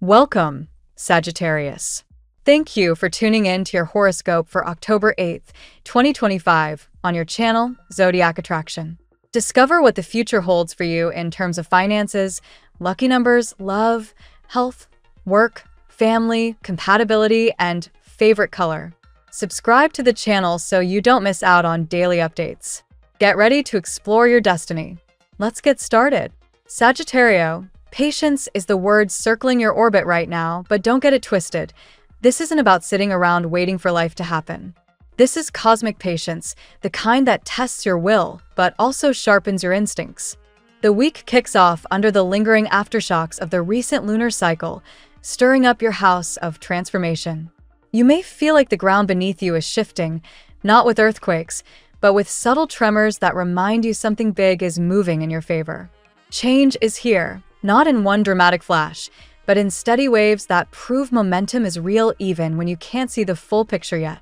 Welcome, Sagittarius. Thank you for tuning in to your horoscope for October 8th, 2025 on your channel, Zodiac Attraction. Discover what the future holds for you in terms of finances, lucky numbers, love, health, work, family, compatibility, and favorite color. Subscribe to the channel so you don't miss out on daily updates. Get ready to explore your destiny. Let's get started. Sagittario, patience is the word circling your orbit right now, but don't get it twisted. This isn't about sitting around waiting for life to happen. This is cosmic patience, the kind that tests your will, but also sharpens your instincts. The week kicks off under the lingering aftershocks of the recent lunar cycle, stirring up your house of transformation. You may feel like the ground beneath you is shifting, not with earthquakes, but with subtle tremors that remind you something big is moving in your favor. Change is here, not in one dramatic flash, but in steady waves that prove momentum is real even when you can't see the full picture yet.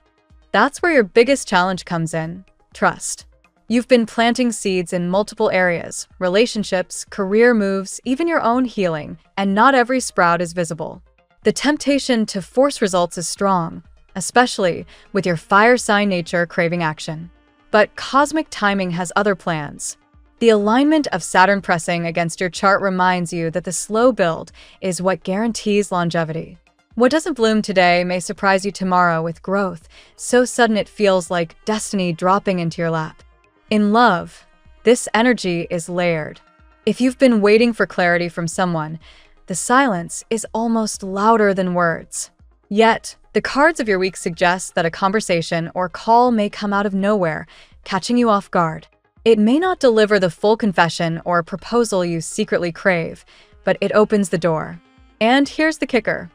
That's where your biggest challenge comes in: trust. You've been planting seeds in multiple areas: relationships, career moves, even your own healing, and not every sprout is visible. The temptation to force results is strong, especially with your fire sign nature craving action. But cosmic timing has other plans. The alignment of Saturn pressing against your chart reminds you that the slow build is what guarantees longevity. What doesn't bloom today may surprise you tomorrow with growth so sudden it feels like destiny dropping into your lap. In love, this energy is layered. If you've been waiting for clarity from someone, the silence is almost louder than words. Yet, the cards of your week suggest that a conversation or call may come out of nowhere, catching you off guard. It may not deliver the full confession or proposal you secretly crave, but it opens the door. And here's the kicker: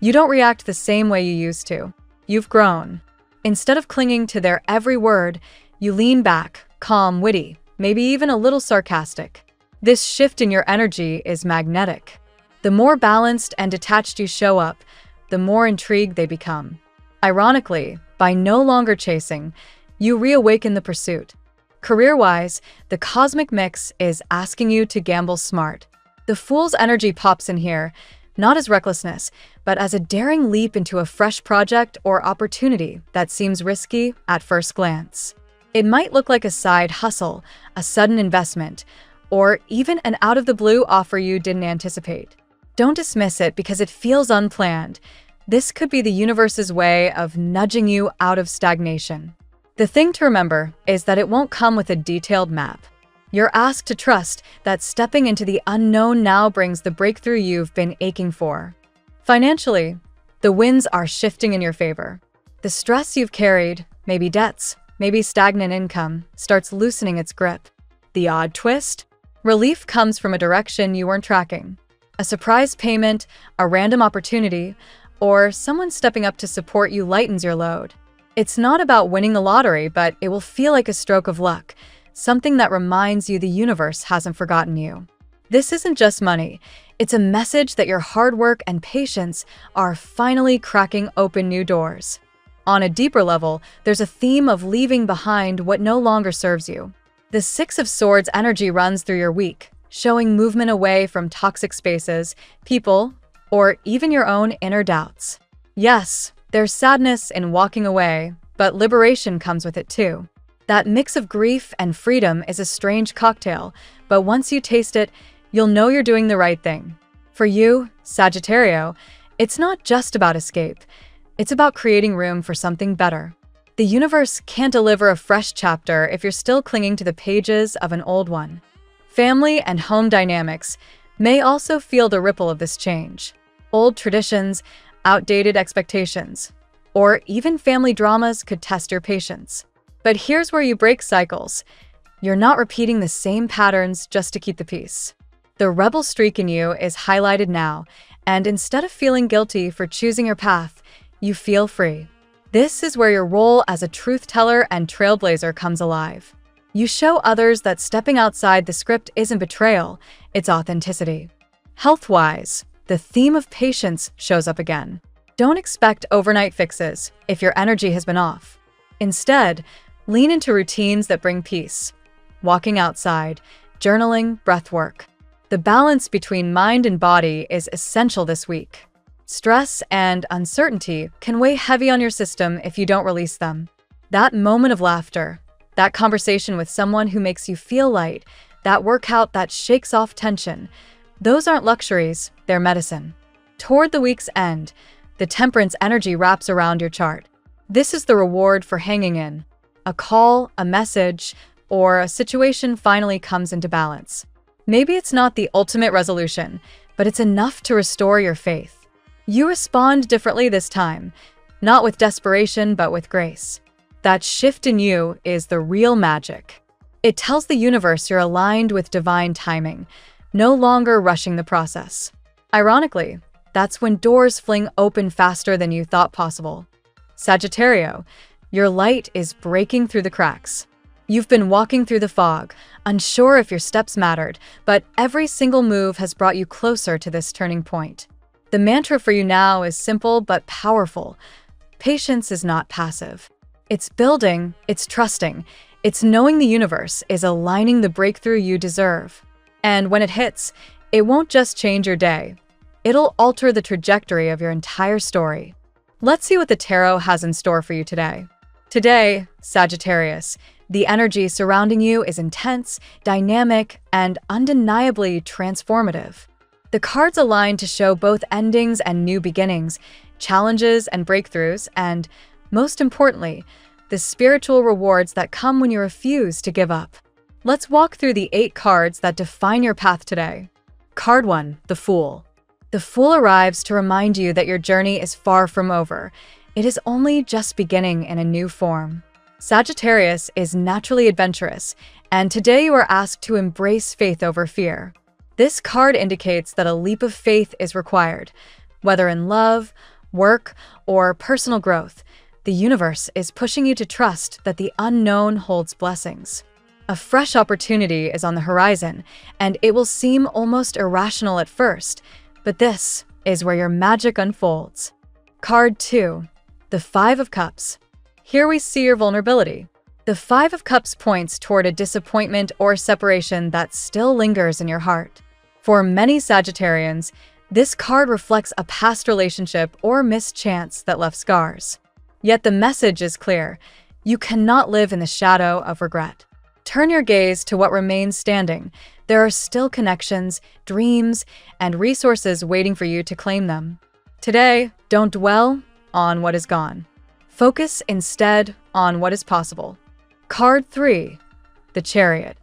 you don't react the same way you used to. You've grown. Instead of clinging to their every word, you lean back, calm, witty, maybe even a little sarcastic. This shift in your energy is magnetic. The more balanced and detached you show up, the more intrigued they become. Ironically, by no longer chasing, you reawaken the pursuit. Career-wise, the cosmic mix is asking you to gamble smart. The Fool's energy pops in here, not as recklessness, but as a daring leap into a fresh project or opportunity that seems risky at first glance. It might look like a side hustle, a sudden investment, or even an out-of-the-blue offer you didn't anticipate. Don't dismiss it because it feels unplanned. This could be the universe's way of nudging you out of stagnation. The thing to remember is that it won't come with a detailed map. You're asked to trust that stepping into the unknown now brings the breakthrough you've been aching for. Financially, the winds are shifting in your favor. The stress you've carried, maybe debts, maybe stagnant income, starts loosening its grip. The odd twist? Relief comes from a direction you weren't tracking. A surprise payment, a random opportunity, or someone stepping up to support you lightens your load. It's not about winning the lottery, but it will feel like a stroke of luck, something that reminds you the universe hasn't forgotten you. This isn't just money. It's a message that your hard work and patience are finally cracking open new doors. On a deeper level, there's a theme of leaving behind what no longer serves you. The Six of Swords energy runs through your week, showing movement away from toxic spaces, people, or even your own inner doubts. Yes, there's sadness in walking away, but liberation comes with it too. That mix of grief and freedom is a strange cocktail, but once you taste it, you'll know you're doing the right thing. For you, Sagittario, it's not just about escape. It's about creating room for something better. The universe can't deliver a fresh chapter if you're still clinging to the pages of an old one. Family and home dynamics may also feel the ripple of this change. Old traditions, outdated expectations, or even family dramas could test your patience. But here's where you break cycles. You're not repeating the same patterns just to keep the peace. The rebel streak in you is highlighted now, and instead of feeling guilty for choosing your path, you feel free. This is where your role as a truth teller and trailblazer comes alive. You show others that stepping outside the script isn't betrayal, it's authenticity. Health-wise, the theme of patience shows up again. Don't expect overnight fixes if your energy has been off. Instead, lean into routines that bring peace. Walking outside, journaling, breath work. The balance between mind and body is essential this week. Stress and uncertainty can weigh heavy on your system if you don't release them. That moment of laughter, that conversation with someone who makes you feel light, that workout that shakes off tension, those aren't luxuries, they're medicine. Toward the week's end, the temperance energy wraps around your chart. This is the reward for hanging in. A call, a message, or a situation finally comes into balance. Maybe it's not the ultimate resolution, but it's enough to restore your faith. You respond differently this time, not with desperation, but with grace. That shift in you is the real magic. It tells the universe you're aligned with divine timing, no longer rushing the process. Ironically, that's when doors fling open faster than you thought possible. Sagittario, your light is breaking through the cracks. You've been walking through the fog, unsure if your steps mattered, but every single move has brought you closer to this turning point. The mantra for you now is simple but powerful. Patience is not passive. It's building, it's trusting, it's knowing the universe is aligning the breakthrough you deserve. And when it hits, it won't just change your day. It'll alter the trajectory of your entire story. Let's see what the tarot has in store for you today. Today, Sagittarius, the energy surrounding you is intense, dynamic, and undeniably transformative. The cards align to show both endings and new beginnings, challenges and breakthroughs, and, most importantly, the spiritual rewards that come when you refuse to give up. Let's walk through the 8 cards that define your path today. Card 1, the Fool. The Fool arrives to remind you that your journey is far from over. It is only just beginning in a new form. Sagittarius is naturally adventurous, and today you are asked to embrace faith over fear. This card indicates that a leap of faith is required. Whether in love, work, or personal growth, the universe is pushing you to trust that the unknown holds blessings. A fresh opportunity is on the horizon, and it will seem almost irrational at first, but this is where your magic unfolds. Card 2, the 5 of Cups. Here we see your vulnerability. The 5 of Cups points toward a disappointment or separation that still lingers in your heart. For many Sagittarians, this card reflects a past relationship or missed chance that left scars. Yet the message is clear. You cannot live in the shadow of regret. Turn your gaze to what remains standing. There are still connections, dreams, and resources waiting for you to claim them. Today, don't dwell on what is gone. Focus instead on what is possible. Card 3, the Chariot.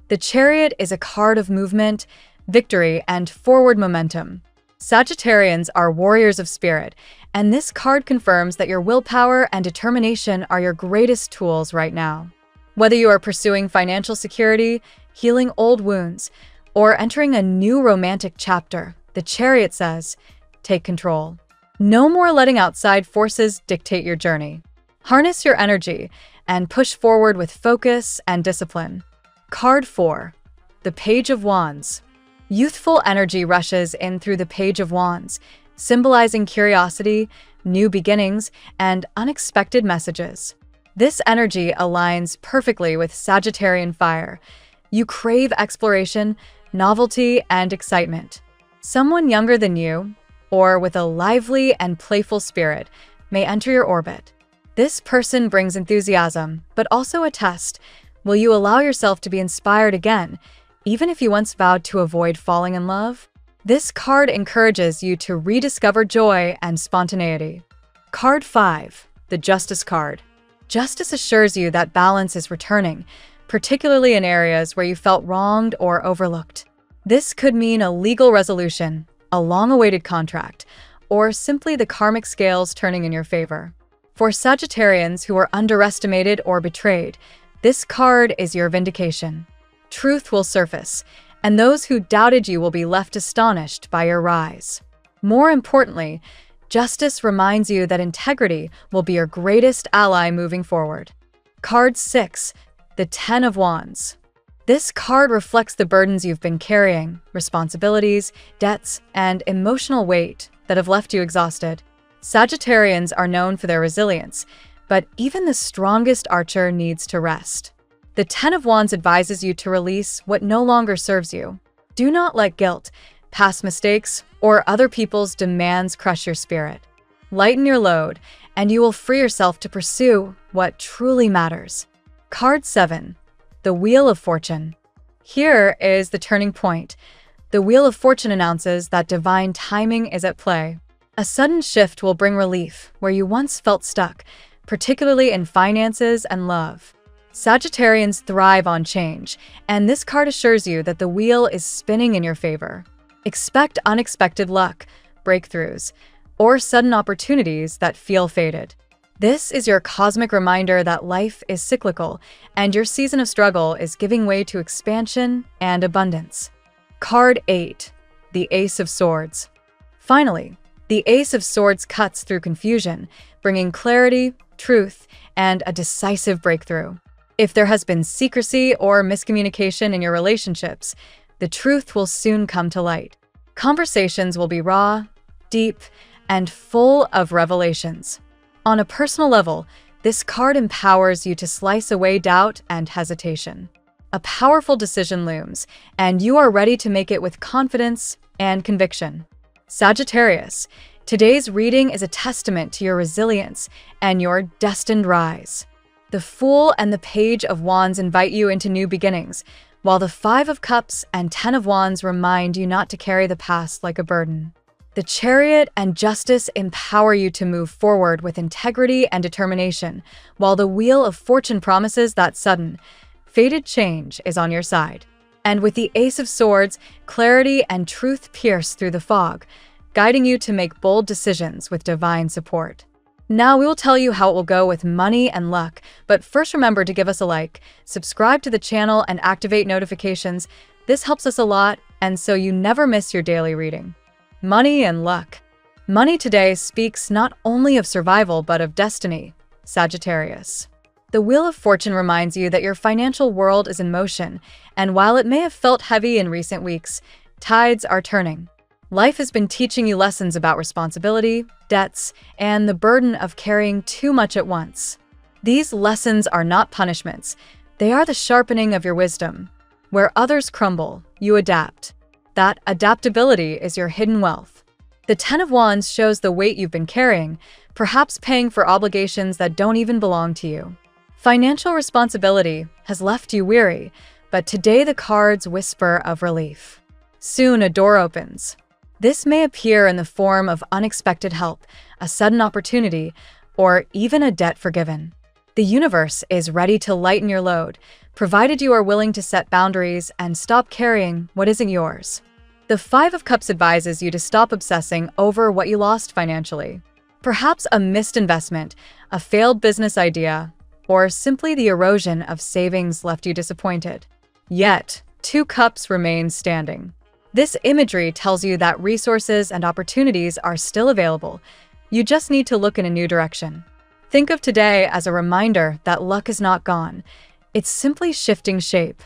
The Chariot is a card of movement, victory, and forward momentum. Sagittarians are warriors of spirit, and this card confirms that your willpower and determination are your greatest tools right now. Whether you are pursuing financial security, healing old wounds, or entering a new romantic chapter, the Chariot says, take control. No more letting outside forces dictate your journey. Harness your energy and push forward with focus and discipline. Card 4, the Page of Wands. Youthful energy rushes in through the Page of Wands, symbolizing curiosity, new beginnings, and unexpected messages. This energy aligns perfectly with Sagittarian fire. You crave exploration, novelty, and excitement. Someone younger than you, or with a lively and playful spirit, may enter your orbit. This person brings enthusiasm, but also a test. Will you allow yourself to be inspired again, even if you once vowed to avoid falling in love? This card encourages you to rediscover joy and spontaneity. Card 5, the Justice card. Justice assures you that balance is returning, particularly in areas where you felt wronged or overlooked. This could mean a legal resolution, a long-awaited contract, or simply the karmic scales turning in your favor. For Sagittarians who are underestimated or betrayed, this card is your vindication. Truth will surface, and those who doubted you will be left astonished by your rise. More importantly, justice reminds you that integrity will be your greatest ally moving forward. Card 6, the 10 of Wands. This card reflects the burdens you've been carrying, responsibilities, debts, and emotional weight that have left you exhausted. Sagittarians are known for their resilience, but even the strongest archer needs to rest. The 10 of Wands advises you to release what no longer serves you. Do not let guilt, past mistakes, or other people's demands crush your spirit. Lighten your load, and you will free yourself to pursue what truly matters. Card 7. The Wheel of Fortune. Here is the turning point. The Wheel of Fortune announces that divine timing is at play. A sudden shift will bring relief where you once felt stuck, particularly in finances and love. Sagittarians thrive on change, and this card assures you that the wheel is spinning in your favor. Expect unexpected luck, breakthroughs, or sudden opportunities that feel fated. This is your cosmic reminder that life is cyclical, and your season of struggle is giving way to expansion and abundance. Card 8. The Ace of Swords. Finally, the Ace of Swords cuts through confusion, bringing clarity, truth, and a decisive breakthrough. If there has been secrecy or miscommunication in your relationships, the truth will soon come to light. Conversations will be raw, deep, and full of revelations. On a personal level, this card empowers you to slice away doubt and hesitation. A powerful decision looms, and you are ready to make it with confidence and conviction. Sagittarius, today's reading is a testament to your resilience and your destined rise. The Fool and the Page of Wands invite you into new beginnings, while the Five of Cups and Ten of Wands remind you not to carry the past like a burden. The Chariot and Justice empower you to move forward with integrity and determination, while the Wheel of Fortune promises that sudden, fated change is on your side. And with the Ace of Swords, clarity and truth pierce through the fog, guiding you to make bold decisions with divine support. Now we will tell you how it will go with money and luck, but first remember to give us a like, subscribe to the channel, and activate notifications. This helps us a lot, and so you never miss your daily reading. Money and luck. Money today speaks not only of survival but of destiny. Sagittarius. The Wheel of Fortune reminds you that your financial world is in motion, and while it may have felt heavy in recent weeks, tides are turning. Life has been teaching you lessons about responsibility, debts, and the burden of carrying too much at once. These lessons are not punishments. They are the sharpening of your wisdom. Where others crumble, you adapt. That adaptability is your hidden wealth. The Ten of Wands shows the weight you've been carrying, perhaps paying for obligations that don't even belong to you. Financial responsibility has left you weary, but today the cards whisper of relief. Soon a door opens. This may appear in the form of unexpected help, a sudden opportunity, or even a debt forgiven. The universe is ready to lighten your load, provided you are willing to set boundaries and stop carrying what isn't yours. The Five of Cups advises you to stop obsessing over what you lost financially. Perhaps a missed investment, a failed business idea, or simply the erosion of savings left you disappointed. Yet, two cups remain standing. This imagery tells you that resources and opportunities are still available. You just need to look in a new direction. Think of today as a reminder that luck is not gone. It's simply shifting shape.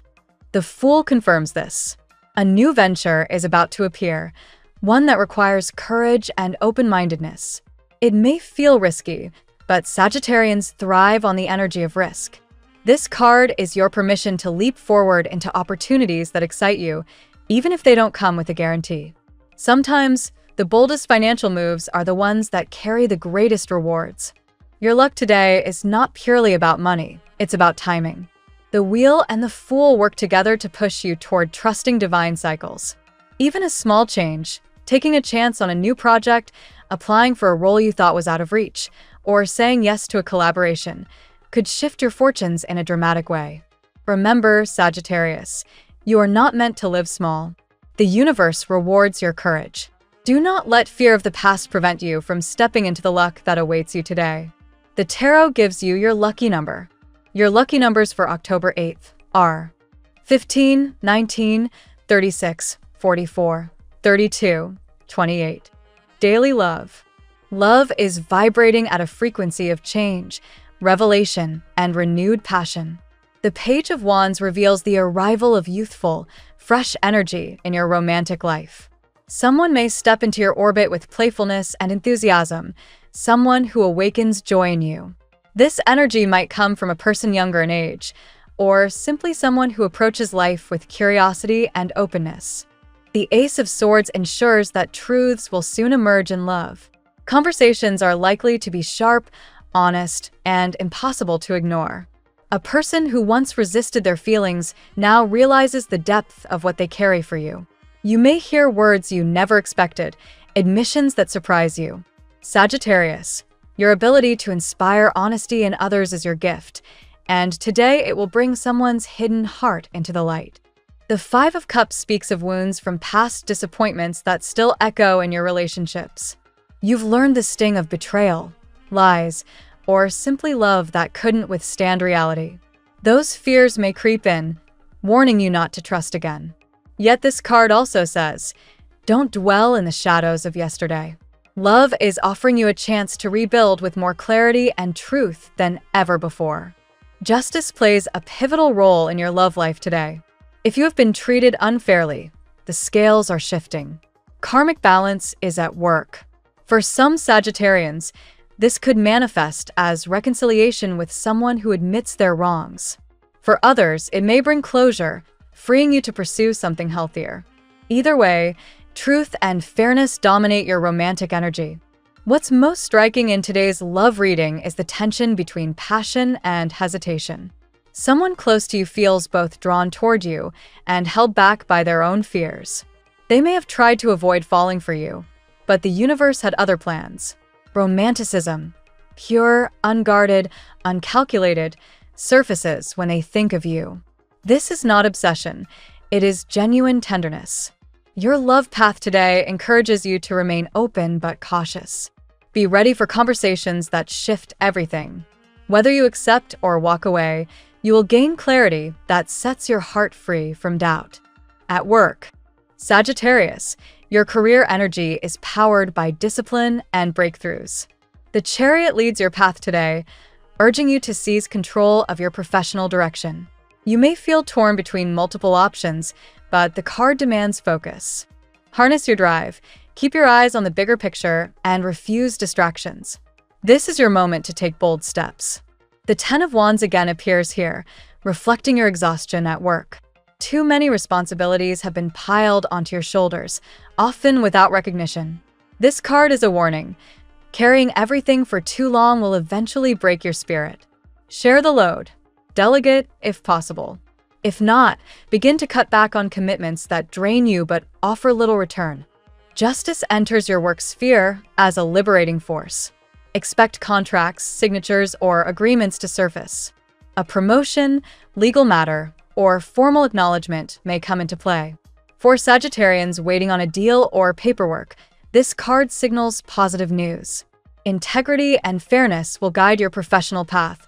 The Fool confirms this. A new venture is about to appear, one that requires courage and open-mindedness. It may feel risky, but Sagittarians thrive on the energy of risk. This card is your permission to leap forward into opportunities that excite you, even if they don't come with a guarantee. Sometimes, the boldest financial moves are the ones that carry the greatest rewards. Your luck today is not purely about money, it's about timing. The Wheel and the Fool work together to push you toward trusting divine cycles. Even a small change, taking a chance on a new project, applying for a role you thought was out of reach, or saying yes to a collaboration, could shift your fortunes in a dramatic way. Remember, Sagittarius, you are not meant to live small. The universe rewards your courage. Do not let fear of the past prevent you from stepping into the luck that awaits you today. The tarot gives you your lucky number. Your lucky numbers for October 8th are 15, 19, 36, 44, 32, 28. Daily love. Love is vibrating at a frequency of change, revelation, and renewed passion. The Page of Wands reveals the arrival of youthful, fresh energy in your romantic life. Someone may step into your orbit with playfulness and enthusiasm, someone who awakens joy in you. This energy might come from a person younger in age, or simply someone who approaches life with curiosity and openness. The Ace of Swords ensures that truths will soon emerge in love. Conversations are likely to be sharp, honest, and impossible to ignore. A person who once resisted their feelings now realizes the depth of what they carry for you. You may hear words you never expected, admissions that surprise you. Sagittarius, your ability to inspire honesty in others is your gift, and today it will bring someone's hidden heart into the light. The Five of Cups speaks of wounds from past disappointments that still echo in your relationships. You've learned the sting of betrayal, lies, or simply love that couldn't withstand reality. Those fears may creep in, warning you not to trust again. Yet this card also says, don't dwell in the shadows of yesterday. Love is offering you a chance to rebuild with more clarity and truth than ever before. Justice plays a pivotal role in your love life today. If you have been treated unfairly, the scales are shifting. Karmic balance is at work. For some Sagittarians, this could manifest as reconciliation with someone who admits their wrongs. For others, it may bring closure, freeing you to pursue something healthier. Either way, truth and fairness dominate your romantic energy. What's most striking in today's love reading is the tension between passion and hesitation. Someone close to you feels both drawn toward you and held back by their own fears. They may have tried to avoid falling for you, but the universe had other plans. Romanticism, pure, unguarded, uncalculated, surfaces when they think of you. This is not obsession, it is genuine tenderness. Your love path today encourages you to remain open but cautious. Be ready for conversations that shift everything. Whether you accept or walk away, you will gain clarity that sets your heart free from doubt. At work, Sagittarius, your career energy is powered by discipline and breakthroughs. The Chariot leads your path today, urging you to seize control of your professional direction. You may feel torn between multiple options, but the card demands focus. Harness your drive, keep your eyes on the bigger picture, and refuse distractions. This is your moment to take bold steps. The Ten of Wands again appears here, reflecting your exhaustion at work. Too many responsibilities have been piled onto your shoulders, often without recognition. This card is a warning. Carrying everything for too long will eventually break your spirit. Share the load. Delegate if possible. If not, begin to cut back on commitments that drain you but offer little return. Justice enters your work sphere as a liberating force. Expect contracts, signatures, or agreements to surface. A promotion, legal matter, or formal acknowledgement may come into play. For Sagittarians waiting on a deal or paperwork, this card signals positive news. Integrity and fairness will guide your professional path,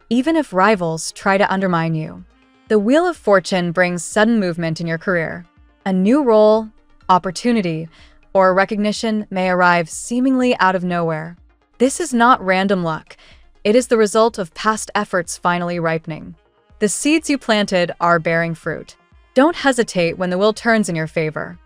even if rivals try to undermine you. The Wheel of Fortune brings sudden movement in your career. A new role, opportunity, or recognition may arrive seemingly out of nowhere. This is not random luck. It is the result of past efforts finally ripening. The seeds you planted are bearing fruit. Don't hesitate when the wheel turns in your favor.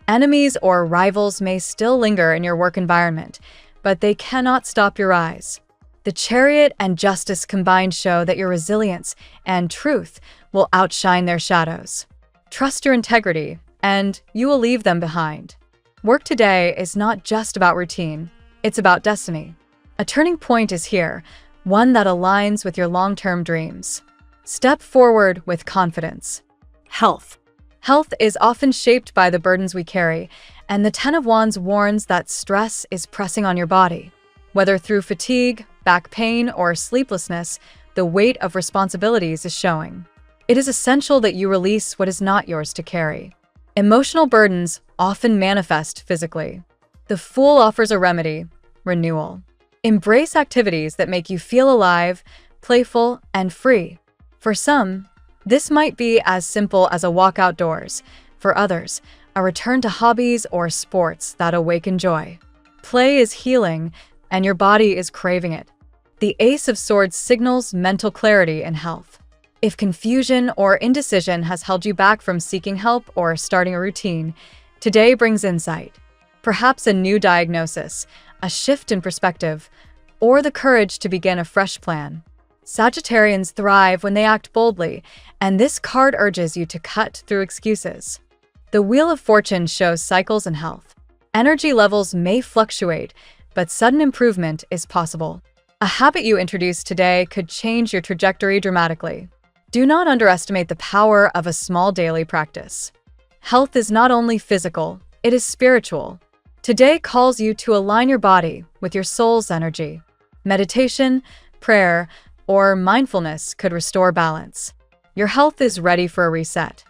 Enemies or rivals may still linger in your work environment, but they cannot stop your rise. The Chariot and Justice combined show that your resilience and truth will outshine their shadows. Trust your integrity, and you will leave them behind. Work today is not just about routine, it's about destiny. A turning point is here, one that aligns with your long-term dreams. Step forward with confidence. Health. Health is often shaped by the burdens we carry, and the Ten of Wands warns that stress is pressing on your body. Whether through fatigue, back pain, or sleeplessness, the weight of responsibilities is showing. It is essential that you release what is not yours to carry. Emotional burdens often manifest physically. The Fool offers a remedy: renewal. Embrace activities that make you feel alive, playful, and free. For some, this might be as simple as a walk outdoors. For others, a return to hobbies or sports that awaken joy. Play is healing, and your body is craving it. The Ace of Swords signals mental clarity and health. If confusion or indecision has held you back from seeking help or starting a routine, today brings insight. Perhaps a new diagnosis, a shift in perspective, or the courage to begin a fresh plan. Sagittarians thrive when they act boldly, and this card urges you to cut through excuses. The Wheel of Fortune shows cycles in health. Energy levels may fluctuate, but sudden improvement is possible. A habit you introduce today could change your trajectory dramatically. Do not underestimate the power of a small daily practice. Health is not only physical, it is spiritual. Today calls you to align your body with your soul's energy. Meditation, prayer, or mindfulness could restore balance. Your health is ready for a reset.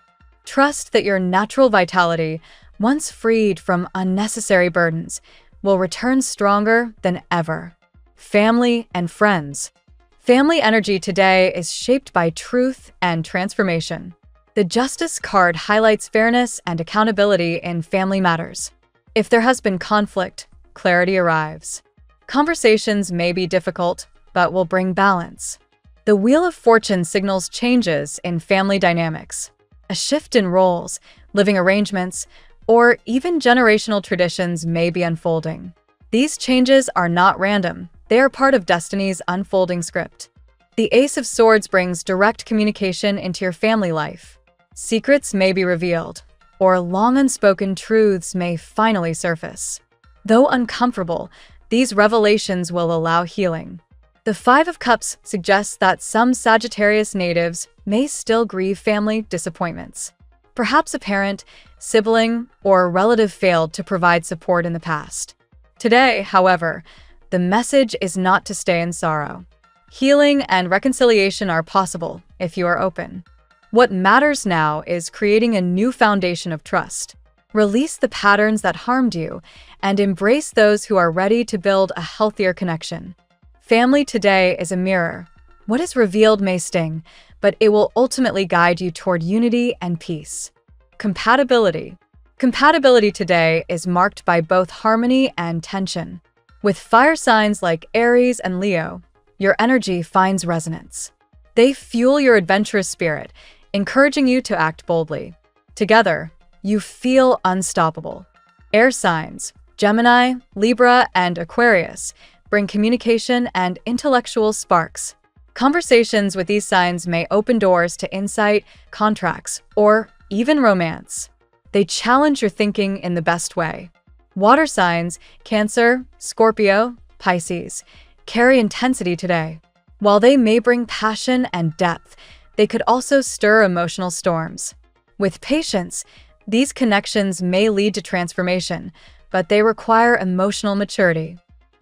Trust that your natural vitality, once freed from unnecessary burdens, will return stronger than ever. Family and friends. Family energy today is shaped by truth and transformation. The Justice card highlights fairness and accountability in family matters. If there has been conflict, clarity arrives. Conversations may be difficult, but will bring balance. The Wheel of Fortune signals changes in family dynamics. A shift in roles, living arrangements, or even generational traditions may be unfolding. These changes are not random. They are part of destiny's unfolding script. The Ace of Swords brings direct communication into your family life. Secrets may be revealed, or long unspoken truths may finally surface. Though uncomfortable, these revelations will allow healing. The Five of Cups suggests that some Sagittarius natives may still grieve family disappointments. Perhaps a parent, sibling, or relative failed to provide support in the past. Today, however, the message is not to stay in sorrow. Healing and reconciliation are possible if you are open. What matters now is creating a new foundation of trust. Release the patterns that harmed you and embrace those who are ready to build a healthier connection. Family today is a mirror. What is revealed may sting, but it will ultimately guide you toward unity and peace. Compatibility. Compatibility today is marked by both harmony and tension. With fire signs like Aries and Leo, your energy finds resonance. They fuel your adventurous spirit, encouraging you to act boldly. Together, you feel unstoppable. Air signs, Gemini, Libra, and Aquarius, bring communication and intellectual sparks. Conversations with these signs may open doors to insight, contracts, or even romance. They challenge your thinking in the best way. Water signs, Cancer, Scorpio, Pisces, carry intensity today. While they may bring passion and depth, they could also stir emotional storms. With patience, these connections may lead to transformation, but they require emotional maturity.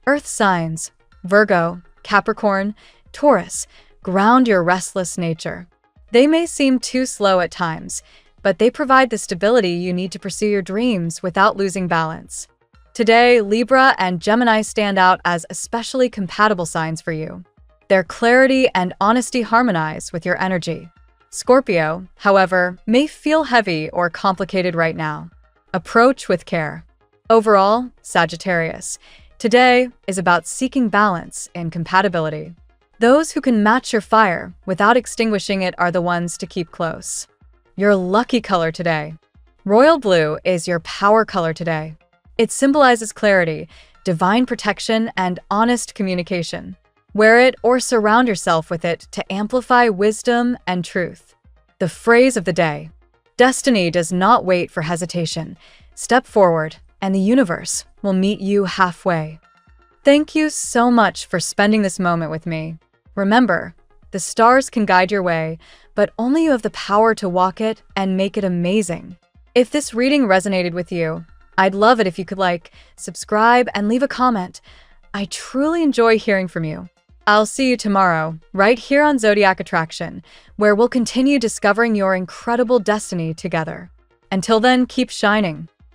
Earth signs, Virgo, Capricorn, Taurus, ground your restless nature. They may seem too slow at times, but they provide the stability you need to pursue your dreams without losing balance. Today, Libra and Gemini stand out as especially compatible signs for you. Their clarity and honesty harmonize with your energy. Scorpio, however, may feel heavy or complicated right now. Approach with care. Overall, Sagittarius, today is about seeking balance and compatibility. Those who can match your fire without extinguishing it are the ones to keep close. Your lucky color today. Royal blue is your power color today. It symbolizes clarity, divine protection, and honest communication. Wear it or surround yourself with it to amplify wisdom and truth. The phrase of the day. Destiny does not wait for hesitation. Step forward, and the universe will meet you halfway. Thank you so much for spending this moment with me. Remember, the stars can guide your way, but only you have the power to walk it and make it amazing. If this reading resonated with you, I'd love it if you could subscribe, and leave a comment. I truly enjoy hearing from you. I'll see you tomorrow, right here on Zodiac Attraction, where we'll continue discovering your incredible destiny together. Until then, keep shining.